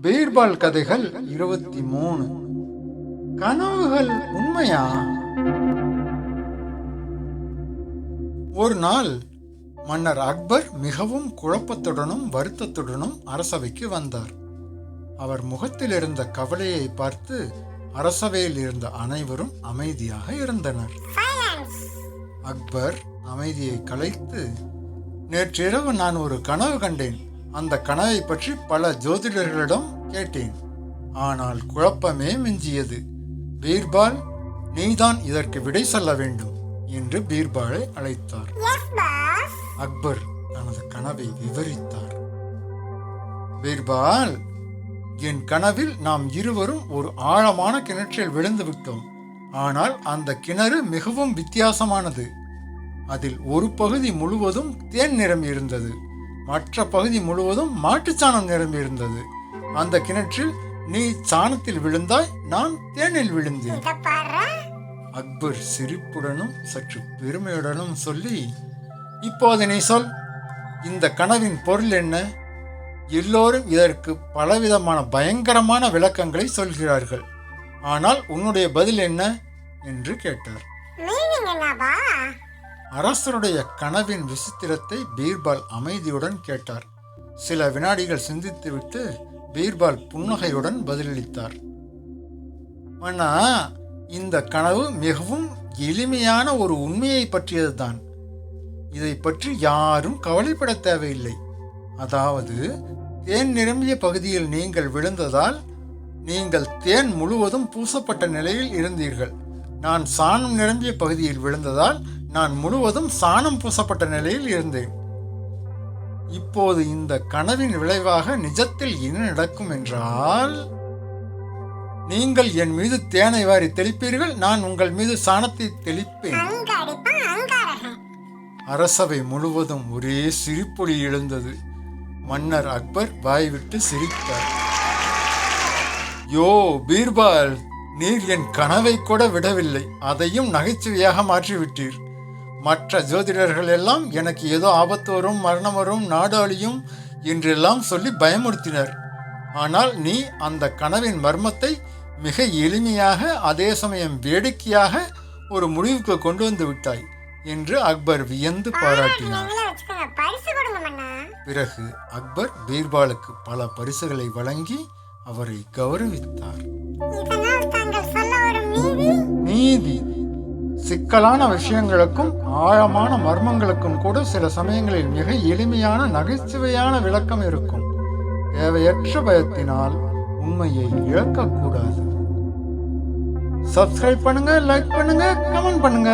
பீர்பால் கதைகள் 23. கனவுகள் உண்மையா? ஒரு நாள் மன்னர் அக்பர் மிகவும் குழப்பத்துடனும் வருத்தத்துடனும் அரசவைக்கு வந்தார். அவர் முகத்தில் இருந்த கவலையை பார்த்து அரசவையில் இருந்த அனைவரும் அமைதியாக இருந்தனர். அக்பர் அமைதியை கலைத்து, நேற்றிரவு நான் ஒரு கனவு கண்டேன். அந்த கனவை பற்றி பல ஜோதிடர்களிடம் கேட்டேன். ஆனால் குழப்பமே மிஞ்சியது. பீர்பால், நீதான் இதற்கு விடை சொல்ல வேண்டும் என்று பீர்பாலை அழைத்தார். அக்பர் தனது கனவை விவரித்தார். பீர்பால், என் கனவில் நாம் இருவரும் ஒரு ஆழமான கிணற்றில் விழுந்து விட்டோம். ஆனால் அந்த கிணறு மிகவும் வித்தியாசமானது. அதில் ஒரு பகுதி முழுவதும் தேன் நிரம்பி இருந்தது, மற்ற பகுதி முழுவதும் மாட்டுச்சாணம் நிரம்பி இருந்தது. அந்த கிணற்றில் நீ சாணத்தில் விழுந்தாய், நான் தேனில் விழுந்தேன். அக்பர் சிரிப்புடனும் சற்று பெருமையுடனும் சொல்லி, இப்போது நீ சொல், இந்த கனவின் பொருள் என்ன? எல்லோரும் இதற்கு பலவிதமான பயங்கரமான விளக்கங்களை சொல்கிறார்கள். ஆனால் உன்னுடைய பதில் என்ன என்று கேட்டார். அரசருடைய கனவின் விசித்திரத்தை பீர்பால் அமைதியுடன் கேட்டார். சில வினாடிகள் சிந்தித்துவிட்டு பீர்பால் புன்னகையுடன் பதிலளித்தார். மன்னா, இந்த கனவு மிகவும் எளிமையான ஒரு உண்மையை பற்றியதுதான். இதை பற்றி யாரும் கவலைப்பட தேவையில்லை. அதாவது, தேன் நிரம்பிய பகுதியில் நீங்கள் விழுந்ததால் நீங்கள் தேன் முழுவதும் பூசப்பட்ட நிலையில் இருந்தீர்கள். நான் சாணம் நிரம்பிய பகுதியில் விழுந்ததால் நான் முழுவதும் சாணம் பூசப்பட்ட நிலையில் இருந்தேன். இப்போது இந்த கனவின் விளைவாக நிஜத்தில் என்ன நடக்கும் என்றால், நீங்கள் என் மீது தேனை வாரி தெளிப்பீர்கள், நான் உங்கள் மீது சாணத்தை தெளிப்பேன். அரசவை முழுவதும் ஒரே சிரிப்பொலி எழுந்தது. மன்னர் அக்பர் வாய்விட்டு சிரித்தார். யோ பீர்பால், நீர் என் கனவை கூட விடவில்லை, அதையும் நகைச்சுவையாக மாற்றிவிட்டீர். மற்ற ஜோதிடர்கள் எல்லாம் எனக்கு ஏதோ ஆபத்து வரும், மரணம் வரும், நாடு அழியும் என்றெல்லாம் சொல்லி பயமுறுத்தினர். ஆனால் நீ அந்த கனவின் மர்மத்தை மிக எளிமையாக, அதே சமயம் வேடிக்கையாக ஒரு முடிவுக்கு கொண்டு வந்து விட்டாய் என்று அக்பர் வியந்து பாராட்டினார். பிறகு அக்பர் பீர்பாலுக்கு பல பரிசுகளை வழங்கி அவரை கௌரவித்தார். நீதி சிக்கலான விஷயங்களுக்கும் ஆழமான மர்மங்களுக்கும் கூட சில சமயங்களில் மிக எளிமையான நகைச்சுவையான விளக்கம் இருக்கும். தேவையற்ற பயத்தினால் உண்மையை இழக்கக்கூடாது. சப்ஸ்கிரைப் பண்ணுங்க, லைக் பண்ணுங்க, கமெண்ட் பண்ணுங்க.